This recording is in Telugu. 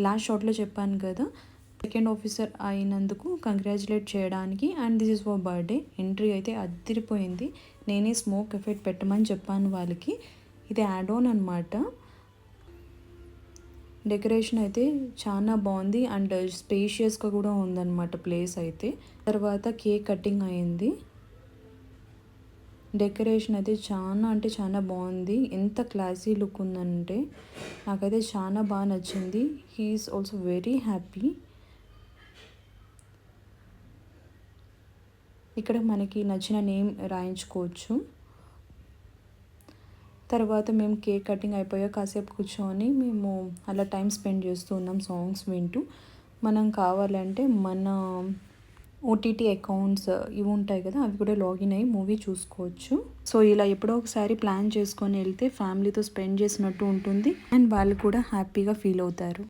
లాస్ట్ షాట్లో చెప్పాను కదా, సెకండ్ ఆఫీసర్ అయినందుకు కంగ్రాచులేట్ చేయడానికి. And this is for birthday. Entry అయితే అదిరిపోయింది. నేనే స్మోక్ ఎఫెక్ట్ పెట్టమని చెప్పాను వాళ్ళకి. ఇది యాడ్ ఆన్ అనమాట. డెకరేషన్ అయితే చాలా బాగుంది అండ్ స్పేషియస్గా కూడా ఉందన్నమాట ప్లేస్ అయితే. తర్వాత కేక్ కటింగ్ అయింది. డెకరేషన్ అయితే చాలా అంటే చాలా బాగుంది. ఎంత క్లాసీ లుక్ ఉందంటే నాకైతే చాలా బాగా నచ్చింది. He's also very happy. ఇక్కడ మనకి నచ్చిన నేమ్ రాయించుకోవచ్చు. తర్వాత మేము కేక్ కటింగ్ అయిపోయాక కాసేపు కూర్చొని మేము అలా టైం స్పెండ్ చేస్తూ ఉన్నాం సాంగ్స్ వింటూ. మనం కావాలంటే మన ఓటీటీ అకౌంట్స్ ఇవి ఉంటాయి కదా, అవి కూడా లాగిన్ అయ్యి మూవీ చూసుకోవచ్చు. సో ఇలా ఎప్పుడో ఒకసారి ప్లాన్ చేసుకొని వెళ్తే ఫ్యామిలీతో స్పెండ్ చేసినట్టు ఉంటుంది అండ్ వాళ్ళు కూడా హ్యాపీగా ఫీల్ అవుతారు.